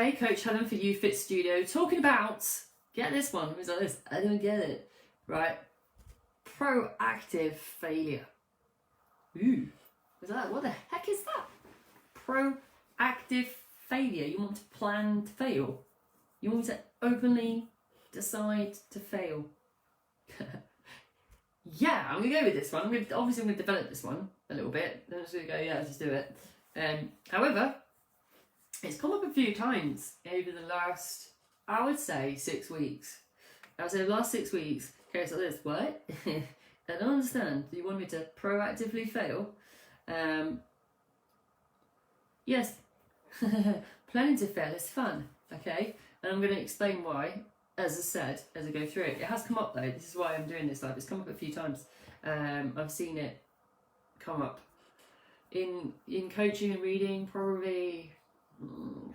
today, Coach Helen for You Fit Studio, talking about, get this one, it was like this, I don't get it, right? Proactive failure. Ooh, is that, what the heck is that? Proactive failure. You want to plan to fail. You want to openly decide to fail. Yeah, I'm going to go with this one. Obviously I'm going to develop this one a little bit. Then I'm just going to go, yeah, let's do it. However, it's come up a few times over the last, I would say, 6 weeks. I would say the last 6 weeks. Okay, so this, what? I don't understand. Do you want me to proactively fail? Yes. Planning to fail is fun, okay? And I'm going to explain why, as I said, as I go through it. It has come up though. This is why I'm doing this live. It's come up a few times. I've seen it come up in coaching and reading probably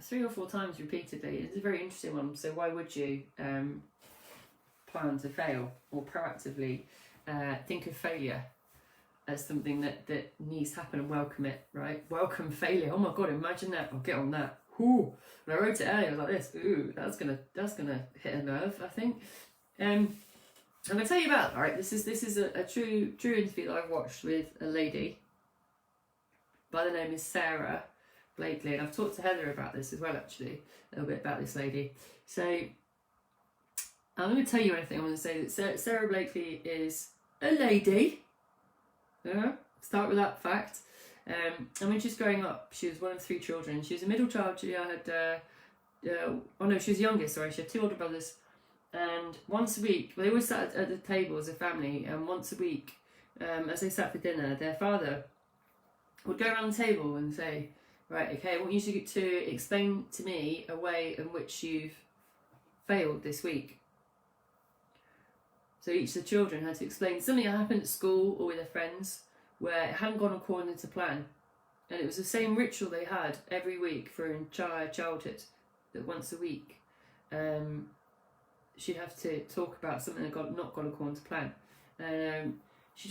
3 or 4 times repeatedly. It's a very interesting one. So why would you plan to fail or proactively think of failure as something that needs to happen and welcome it, right? Welcome failure. Oh my God, imagine that. I'll get on that. Ooh. When I wrote it earlier, I was like this. Ooh, that's gonna hit a nerve, I think. I'm gonna tell you about, all right, this is a true interview that I've watched with a lady by the name of Sarah Blakely, and I've talked to Heather about this as well, actually, a little bit about this lady. So I'm going to tell you anything. I'm going to say that Sarah Blakely is a lady. Start with that fact. And when she was growing up, she was one of 3 children. She was a middle child. She had, she was youngest, sorry. She had 2 older brothers. And once a week, they always sat at the table as a family, and once a week, as they sat for dinner, their father would go around the table and say, right, okay, I want you to explain to me a way in which you've failed this week. So each of the children had to explain something that happened at school or with their friends where it hadn't gone according to plan. And it was the same ritual they had every week for an entire childhood, that once a week she'd have to talk about something that not gone according to plan. And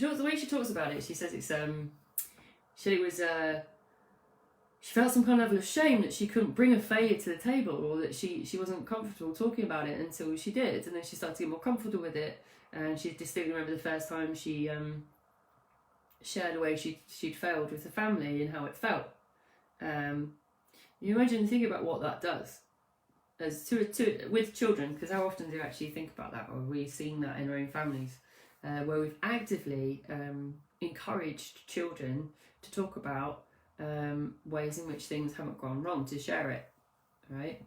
the way she talks about it, she says it's she felt some kind of level of shame that she couldn't bring a failure to the table, or that she wasn't comfortable talking about it until she did, and then she started to get more comfortable with it. And she distinctly remember the first time she shared a way she'd failed with the family and how it felt. You imagine, think about what that does as with children, because how often do you actually think about that, or have we seen that in our own families, where we've actively encouraged children to talk about ways in which things haven't gone wrong, to share it, right?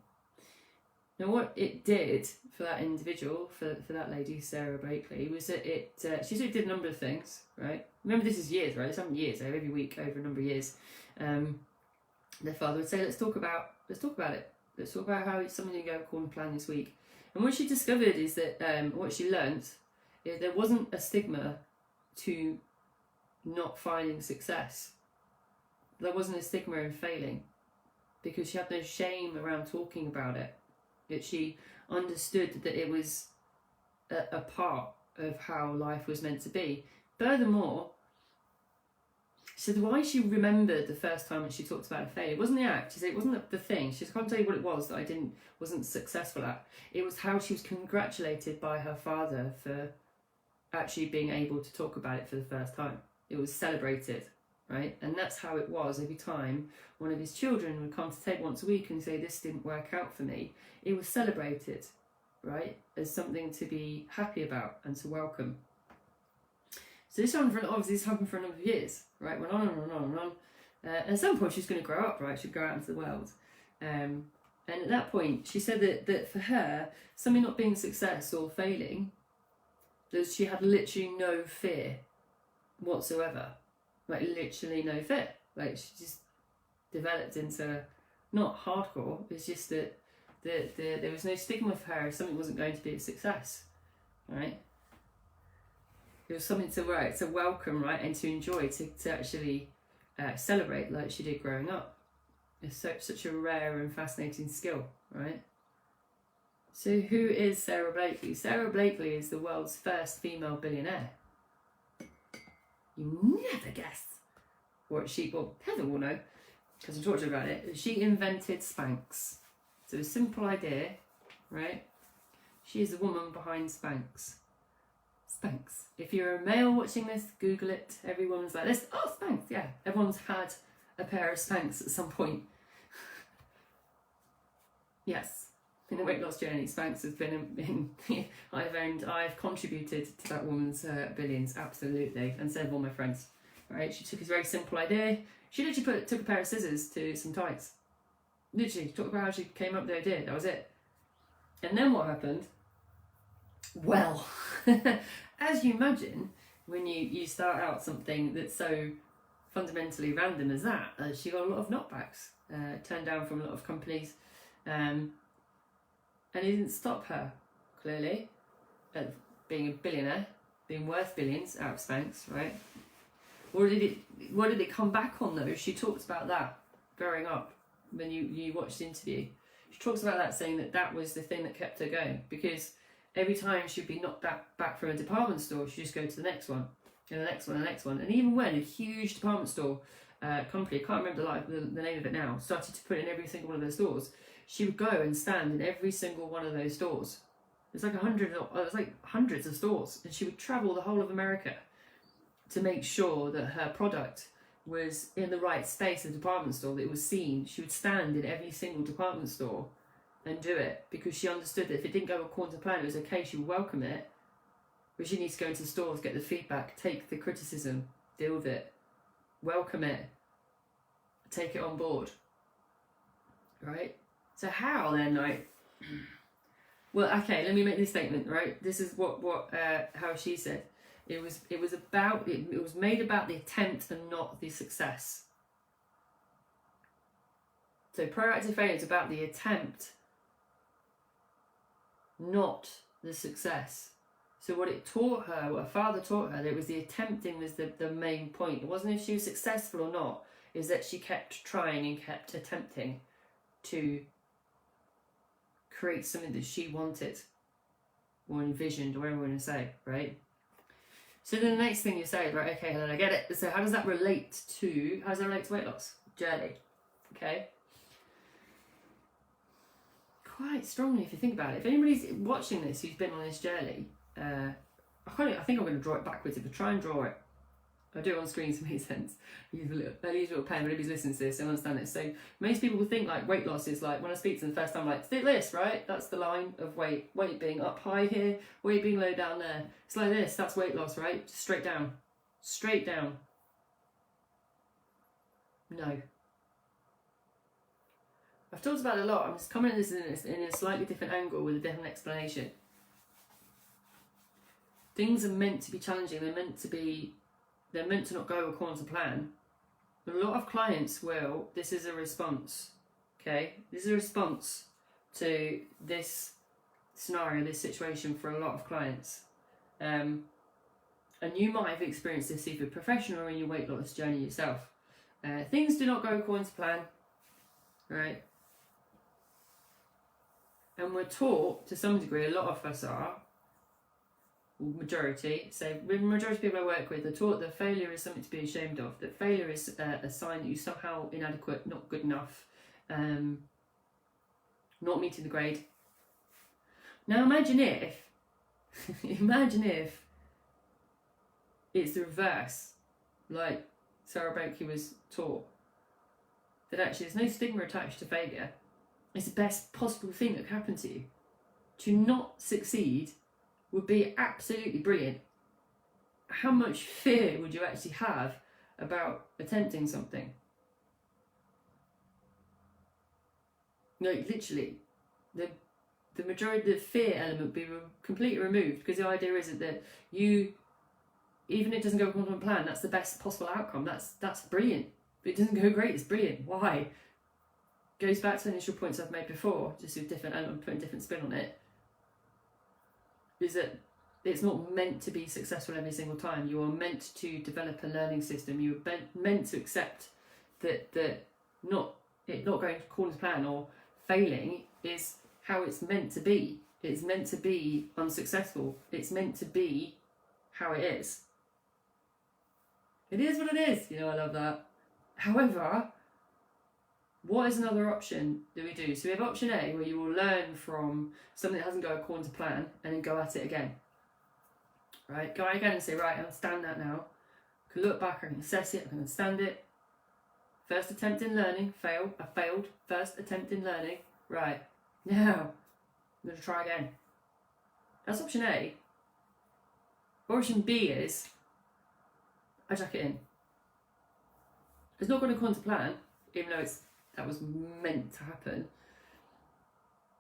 Now what it did for that individual, for that lady, Sarah Blakely, was that she sort of did a number of things, right? Remember, this is years, right? It's some years, every week over a number of years. Their father would say, let's talk about it. Let's talk about how it's something you go according to plan this week. And what she discovered is that what she learnt is there wasn't a stigma to not finding success. There wasn't a stigma in failing, because she had no shame around talking about it. That she understood that it was a part of how life was meant to be. Furthermore, she said why she remembered the first time that she talked about a failure. It wasn't the act. She said it wasn't the thing. She said, I can't tell you what it was that I wasn't successful at. It was how she was congratulated by her father for actually being able to talk about it for the first time. It was celebrated. Right? And that's how it was every time one of his children would come to the table once a week and say, this didn't work out for me. It was celebrated, right? As something to be happy about and to welcome. So this happened for a number of years, right? Went on and on and on and on. And at some point she's going to grow up, right? She'd go out into the world. And at that point, she said that for her, something not being a success or failing, that she had literally no fear whatsoever. Like literally no fear. Like she just developed into not hardcore. It's just that there was no stigma for her if something wasn't going to be a success, right? It was something to welcome, right, and to enjoy, to actually celebrate like she did growing up. It's such a rare and fascinating skill, right? So who is Sarah Blakely? Sarah Blakely is the world's first female billionaire. You never guessed what Heather will know, because I talked to her about it. She invented Spanx. So a simple idea, right? She is the woman behind Spanx. Spanx. If you're a male watching this, Google it. Every woman's like this. Oh, Spanx, yeah. Everyone's had a pair of Spanx at some point. Yes. In the weight loss journey, Spanx has been I've contributed to that woman's billions, absolutely, and so have all my friends. Right? She took this very simple idea. She literally took a pair of scissors to some tights. Literally, talk about how she came up with the idea. That was it. And then what happened? Well, as you imagine, when you start out something that's so fundamentally random as that, she got a lot of knockbacks, turned down from a lot of companies, and it didn't stop her, clearly, being a billionaire, being worth billions out of Spanx, right? What did it come back on though? She talked about that growing up when you watched the interview. She talks about that, saying that was the thing that kept her going, because every time she'd be knocked back from a department store, she'd just go to the next one, and the next one, and the next one. And even when a huge department store company, I can't remember the name of it now, started to put in every single one of their stores, she would go and stand in every single one of those stores. It was like hundreds of stores, and she would travel the whole of America to make sure that her product was in the right space of the department store, that it was seen. She would stand in every single department store and do it, because she understood that if it didn't go according to plan, it was okay, she would welcome it, but she needs to go into the stores, get the feedback, take the criticism, deal with it, welcome it, take it on board, right? So how then, like, well, okay, let me make this statement, right? This is how she said. It was made about the attempt and not the success. So proactive failure is about the attempt, not the success. So what it taught her, what her father taught her, that it was the attempting was the main point. It wasn't if she was successful or not, it was that she kept trying and kept attempting to create something that she wanted or envisioned, or whatever you want to say, right? So then the next thing you say is, right, okay, Helen, I get it. So how does that relate to weight loss journey? Okay. Quite strongly, if you think about it. If anybody's watching this who's been on this journey, I think I'm going to draw it backwards. If I try and draw it, I'll do it on screen so it makes sense. I use a little pen, but nobody's listening to this, so I understand this. So most people will think like weight loss is like, when I speak to them the first time, like, this, right? That's the line of weight being up high here, weight being low down there. It's like this, that's weight loss, right? Just straight down. Straight down. No. I've talked about it a lot. I'm just coming at this in a slightly different angle with a different explanation. Things are meant to be challenging. They're meant to not go according to plan. A lot of clients will. This is a response. Okay? This is a response to this scenario, this situation for a lot of clients. And you might have experienced this either professional or in your weight loss journey yourself. Things do not go according to plan. Right? And we're taught, to some degree, a lot of us are, majority, so the majority of people I work with are taught that failure is something to be ashamed of, that failure is a sign that you're somehow inadequate, not good enough, not meeting the grade. Now imagine if it's the reverse, like Sarah Bakey was taught, that actually there's no stigma attached to failure. It's the best possible thing that could happen to you. To not succeed would be absolutely brilliant. How much fear would you actually have about attempting something? No, literally, the majority of the fear element would be completely removed, because the idea is that you, even if it doesn't go according to plan, that's the best possible outcome. That's brilliant. If it doesn't go great, it's brilliant. Why? Goes back to the initial points I've made before, just with different element, putting different spin on it. Is that it's not meant to be successful every single time. You are meant to develop a learning system. You are meant to accept that not going according to plan or failing is how it's meant to be. It's meant to be unsuccessful. It's meant to be how it is. It is what it is. You know, I love that. However, What is another option that we do? So we have option A, where you will learn from something that hasn't gone according to plan and then go at it again. Right? Go again and say, right, I understand that now. I can look back, I can assess it, I can understand it. First attempt in learning, failed. I failed. First attempt in learning. Right. Now, I'm going to try again. That's option A. Option B is, I jack it in. It's not going according to plan, even though that was meant to happen.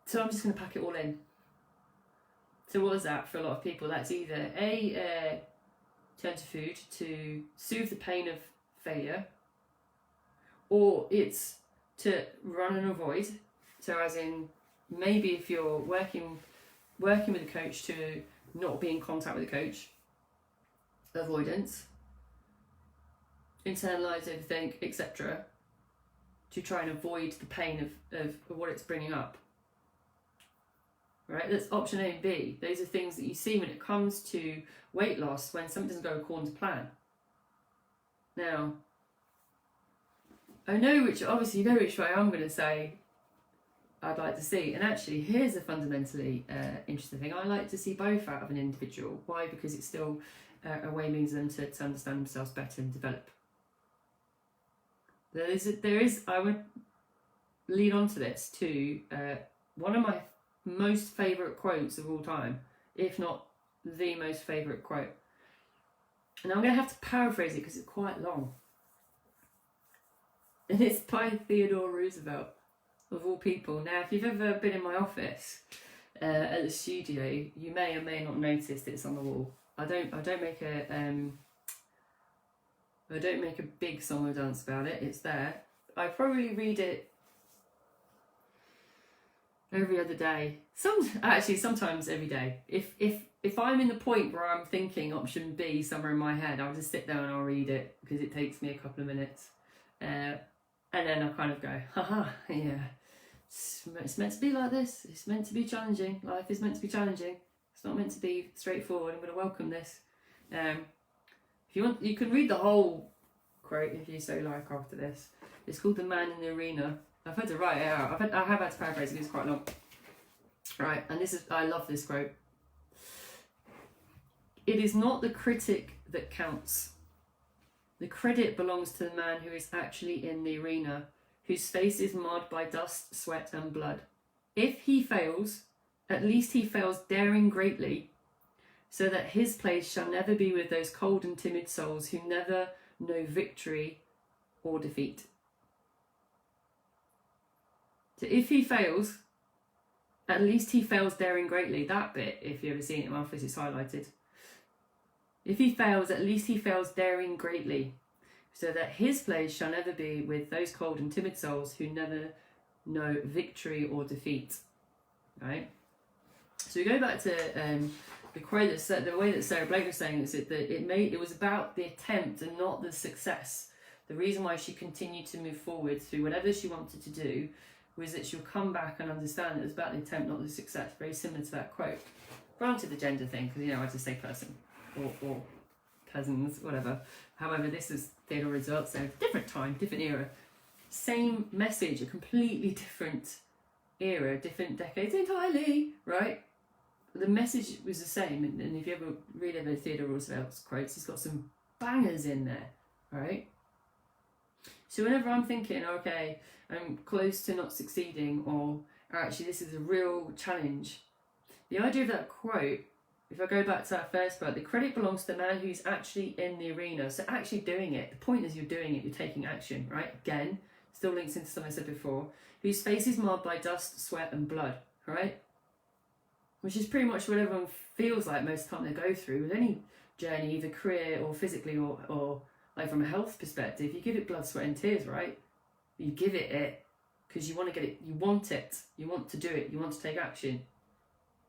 So I'm just going to pack it all in. So what is that for a lot of people? That's either A, turn to food to soothe the pain of failure, or it's to run and avoid. So as in, maybe if you're working with a coach, to not be in contact with a coach, avoidance, internalise everything, etc., to try and avoid the pain of what it's bringing up. Right, that's option A and B. Those are things that you see when it comes to weight loss, when something doesn't go according to plan. Now, obviously you know which way I'm going to say I'd like to see. And actually, here's a fundamentally interesting thing. I like to see both out of an individual. Why? Because it's still a way means them to understand themselves better and develop. There is. I would lead on to this to one of my most favourite quotes of all time, if not the most favourite quote. And I'm going to have to paraphrase it because it's quite long. And it's by Theodore Roosevelt, of all people. Now, if you've ever been in my office at the studio, you may or may not notice that it's on the wall. I don't make a big song or dance about it. It's there. I probably read it every other day. Sometimes every day. If I'm in the point where I'm thinking option B somewhere in my head, I'll just sit down and I'll read it because it takes me a couple of minutes. And then I kind of go, haha, yeah, it's meant to be like this. It's meant to be challenging. Life is meant to be challenging. It's not meant to be straightforward. I'm going to welcome this. If you want, you can read the whole quote if you so like after this. It's called The Man in the Arena. I've had to write it out. I have had to paraphrase it because it's quite long. Right, and I love this quote. It is not the critic that counts. The credit belongs to the man who is actually in the arena, whose face is marred by dust, sweat and blood. If he fails, at least he fails daring greatly, so that his place shall never be with those cold and timid souls who never know victory or defeat. So if he fails, at least he fails daring greatly. That bit, if you've ever seen it in my office, it's highlighted. If he fails, at least he fails daring greatly, so that his place shall never be with those cold and timid souls who never know victory or defeat. Right? So we go back to the quote that the way that Sarah Blake was saying is that it was about the attempt and not the success. The reason why she continued to move forward through whatever she wanted to do was that she'll come back and understand that it was about the attempt, not the success. Very similar to that quote. Granted the gender thing, because I just say person. Or cousins, whatever. However, this is Theodore Roosevelt, so different time, different era. Same message, a completely different era, different decades entirely, right? The message was the same, and if you ever read over Theodore Roosevelt's quotes, he's got some bangers in there, right? So whenever I'm thinking, okay, I'm close to not succeeding, or actually this is a real challenge, the idea of that quote, if I go back to that first part, the credit belongs to the man who's actually in the arena. So actually doing it. The point is you're doing it, you're taking action, right? Again, still links into something I said before. Whose face is marred by dust, sweat and blood, right? Which is pretty much what everyone feels like most of the time they go through with any journey, either career or physically or like from a health perspective. You give it blood, sweat and tears, right? You give it because you want to get it, you want to do it, you want to take action,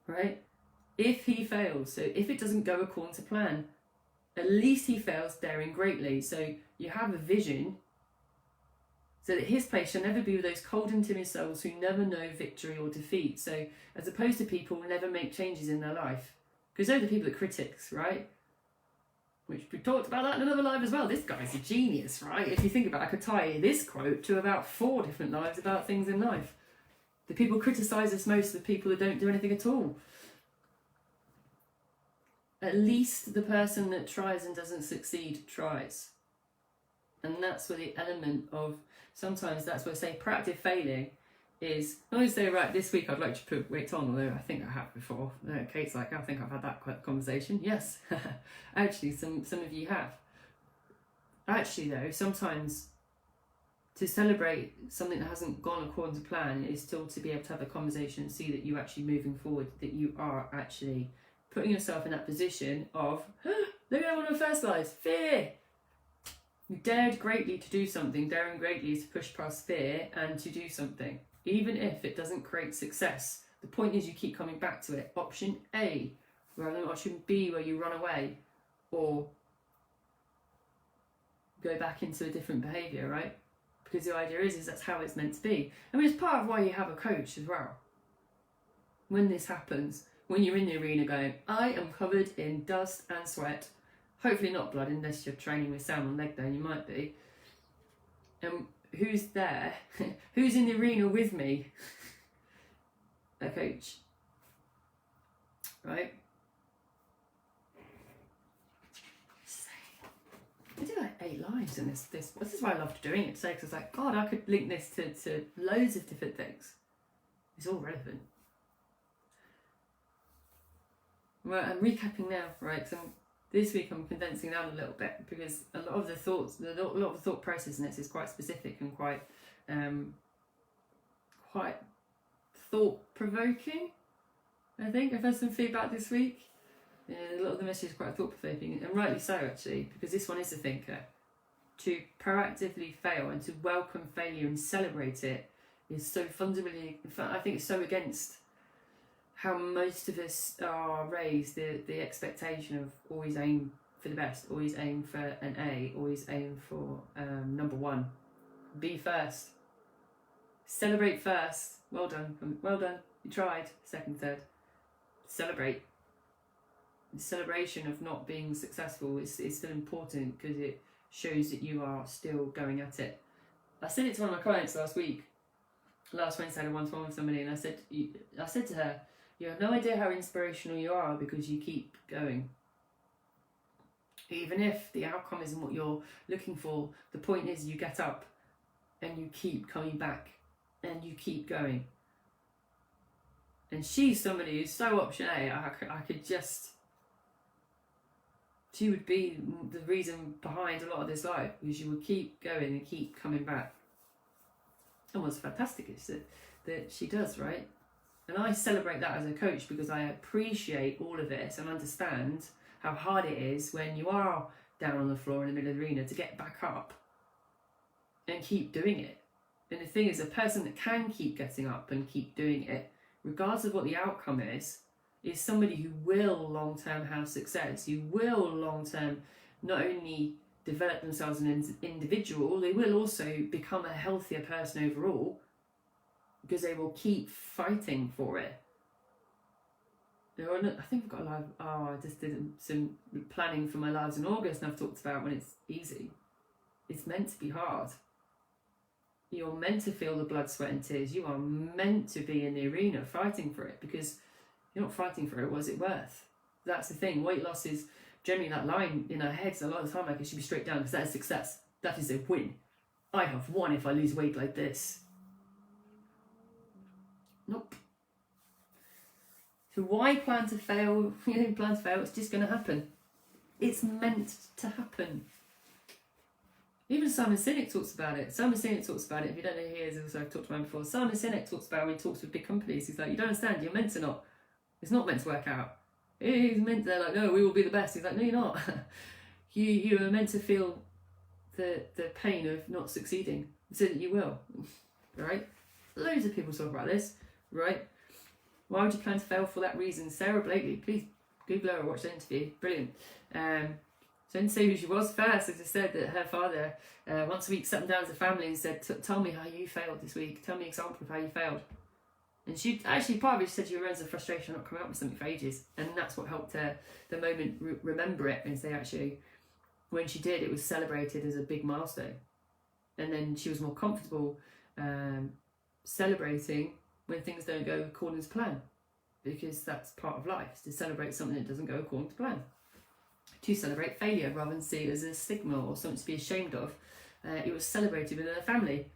right? If he fails, so if it doesn't go according to plan, at least he fails daring greatly. So you have a vision so that his place shall never be with those cold and timid souls who never know victory or defeat. So as opposed to people who never make changes in their life. Because those are the people that critics, right? which we talked about that in another live as well. This guy's a genius, right? If you think about it, I could tie this quote to about 4 different lives about things in life. The people criticise us most are the people that don't do anything at all. At least the person that tries and doesn't succeed tries. And that's where the element of, sometimes that's where, say, proactive failing is, not only say, right, this week I'd like to put weight on, although I think I have before. Kate's like, I think I've had that conversation. Yes, actually, some of you have. Actually, though, sometimes to celebrate something that hasn't gone according to plan is still to be able to have a conversation and see that you're actually moving forward, that you are actually putting yourself in that position of, look at one of the first lives, fear. You dared greatly to do something, daring greatly to push past fear and to do something. Even if it doesn't create success, the point is you keep coming back to it. Option A, rather than option B where you run away or go back into a different behaviour, right? Because the idea is that's how it's meant to be. I mean, it's part of why you have a coach as well. When this happens, when you're in the arena going, I am covered in dust and sweat, hopefully not blood unless you're training with Sam on leg day, and you might be. Who's there? Who's in the arena with me? A coach. Right? I did like 8 lives in this is why I loved doing it today, because I was like, God, I could link this to loads of different things. It's all relevant. Right, I'm recapping now, right? So this week I'm condensing down a little bit because a lot of the thoughts, a lot of the thought process in this is quite specific and quite thought-provoking. I think I've had some feedback this week. A lot of the message is quite thought-provoking, and rightly so actually, because this one is a thinker. To proactively fail and to welcome failure and celebrate it is so fundamentally, in fact, I think it's so against how most of us are raised, the expectation of always aim for the best, always aim for an A, always aim for number 1. Be first. Celebrate first. Well done. Well done. You tried. Second, third. Celebrate. The celebration of not being successful is still important because it shows that you are still going at it. I said it to one of my clients last Wednesday I had a one-to-one with somebody, and I said to her, you have no idea how inspirational you are because you keep going. Even if the outcome isn't what you're looking for, the point is you get up and you keep coming back and you keep going. And she's somebody who's so option A, I could just... She would be the reason behind a lot of this life, because she would keep going and keep coming back. And what's fantastic is that she does, right? And I celebrate that as a coach because I appreciate all of this and understand how hard it is when you are down on the floor in the middle of the arena to get back up and keep doing it. And the thing is, a person that can keep getting up and keep doing it, regardless of what the outcome is somebody who will long-term have success, who will long-term not only develop themselves as an individual, they will also become a healthier person overall because they will keep fighting for it. I think I've got a live, I just did some planning for my lives in August, and I've talked about when it's easy. It's meant to be hard. You're meant to feel the blood, sweat and tears. You are meant to be in the arena fighting for it, because you're not fighting for it, what is it worth? That's the thing. Weight loss is generally that line in our heads a lot of the time, like it should be straight down because that is success. That is a win. I have won if I lose weight like this. Nope. So why plan to fail? You don't plan to fail, it's just going to happen. It's meant to happen. Even Simon Sinek talks about it. Simon Sinek talks about it. If you don't know who he is, also I've talked about him before. Simon Sinek talks about when he talks with big companies. He's like, you don't understand, you're meant to not. It's not meant to work out. He's meant to, they're like, no, we will be the best. He's like, no, you're not. you are meant to feel the pain of not succeeding so that you will. Right? Loads of people talk about this, right? Why would you plan to fail for that reason? Sarah Blakely, please Google her or watch the interview. Brilliant. So I didn't say who she was first. I just said that her father once a week sat them down as a family and said, tell me how you failed this week. Tell me an example of how you failed. And she actually, part of it, she said she runs a frustration of not coming up with something for ages. And that's what helped her, the moment, remember it and say, actually, when she did, it was celebrated as a big milestone. And then she was more comfortable celebrating when things don't go according to plan, because that's part of life, to celebrate something that doesn't go according to plan. To celebrate failure rather than see it as a stigma or something to be ashamed of. It was celebrated within her family.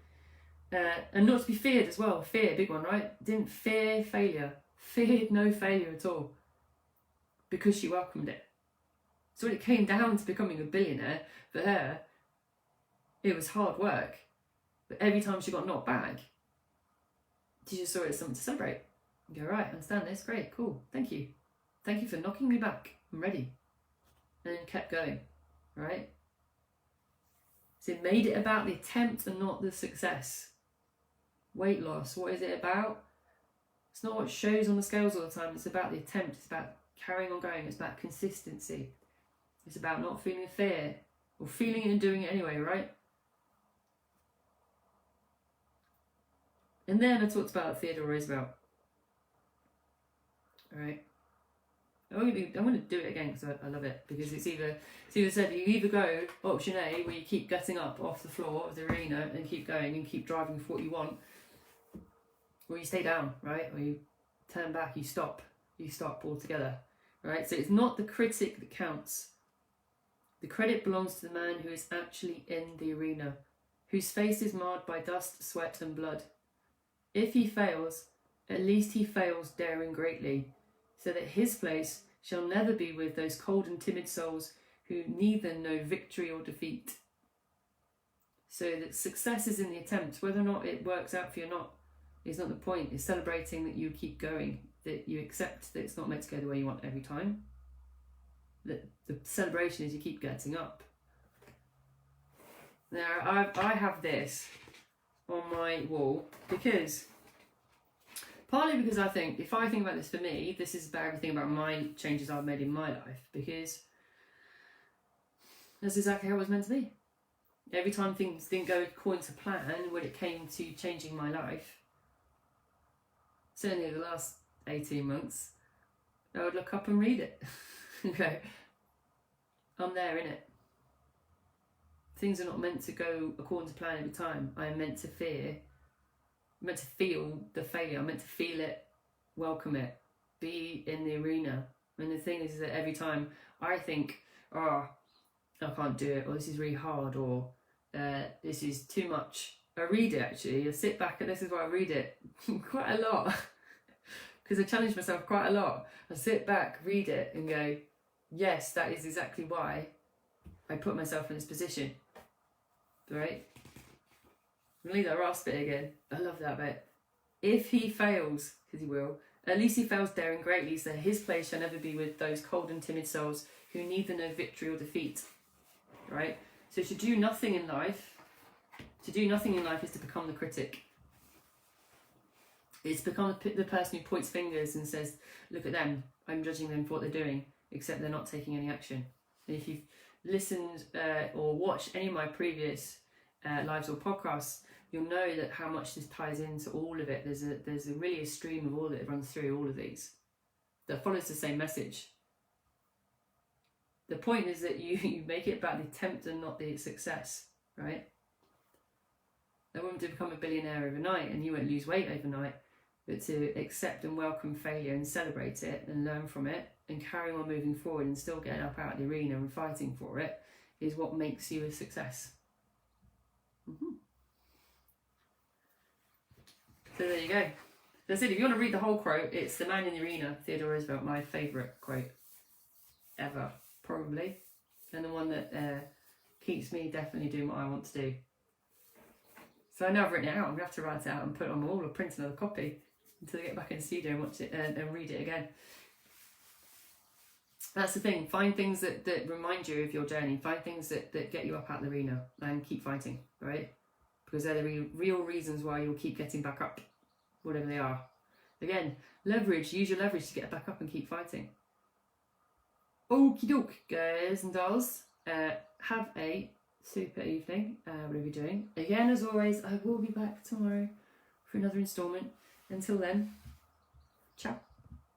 And not to be feared as well. Fear, big one, right? Didn't fear failure. Feared no failure at all. Because she welcomed it. So when it came down to becoming a billionaire, for her, it was hard work. But every time she got knocked back, she just saw it as something to celebrate. You go, right, I understand this, great, cool, thank you. Thank you for knocking me back, I'm ready. And then kept going, right? So it made it about the attempt and not the success. Weight loss, what is it about? It's not what shows on the scales all the time, it's about the attempt, it's about carrying on going, it's about consistency. It's about not feeling fear, or feeling it and doing it anyway, right? And then I talked about Theodore Roosevelt. Alright. I'm going to do it again because I love it, because it's either said you either go option A, where you keep getting up off the floor of the arena and keep going and keep driving for what you want, or you stay down, right? Or you turn back, you stop altogether, right? So it's not the critic that counts. The credit belongs to the man who is actually in the arena, whose face is marred by dust, sweat and blood. If he fails, at least he fails daring greatly, so that his place shall never be with those cold and timid souls who neither know victory or defeat. So that success is in the attempt. Whether or not it works out for you or not is not the point. It's celebrating that you keep going, that you accept that it's not meant to go the way you want every time. That the celebration is you keep getting up. Now, I have this on my wall partly because I think, if I think about this for me, this is about everything about my changes I've made in my life, because that's exactly how it was meant to be. Every time things didn't go according to plan when it came to changing my life, certainly the last 18 months, I would look up and read it. Okay, I'm there in it. Things are not meant to go according to plan every time. I am meant to feel the failure. I'm meant to feel it, welcome it, be in the arena. And the thing is that every time I think, oh, I can't do it, or this is really hard, or this is too much, I read it actually. I sit back, and this is why I read it quite a lot, because I challenge myself quite a lot. I sit back, read it, and go, yes, that is exactly why I put myself in this position. Right? I'm going to leave that last bit again. I love that bit. If he fails, because he will, at least he fails daring greatly, so his place shall never be with those cold and timid souls who neither know victory or defeat. Right? So to do nothing in life is to become the critic. It's become the person who points fingers and says, look at them, I'm judging them for what they're doing, except they're not taking any action. And if you've listened or watched any of my previous lives or podcasts, you'll know that how much this ties into all of it. There's really a stream of all that runs through all of these that follows the same message. The point is that you make it about the attempt and not the success, right? I want to become a billionaire overnight, and you won't lose weight overnight, but to accept and welcome failure and celebrate it and learn from it and carry on moving forward and still getting up out of the arena and fighting for it is what makes you a success. So there you go. That's it. If you want to read the whole quote, it's The Man in the Arena, Theodore Roosevelt, my favourite quote ever, probably. And the one that keeps me definitely doing what I want to do. So I know I've written it out. I'm going to have to write it out and put it on my wall or print another copy until I get back in the studio and watch it and read it again. That's the thing. Find things that remind you of your journey. Find things that get you up out the arena and keep fighting, right? Because they're the real reasons why you'll keep getting back up, whatever they are. Again, leverage. Use your leverage to get back up and keep fighting. Okie doke, guys and dolls. Have a super evening, whatever you're doing. Again, as always, I will be back tomorrow for another instalment. Until then, ciao.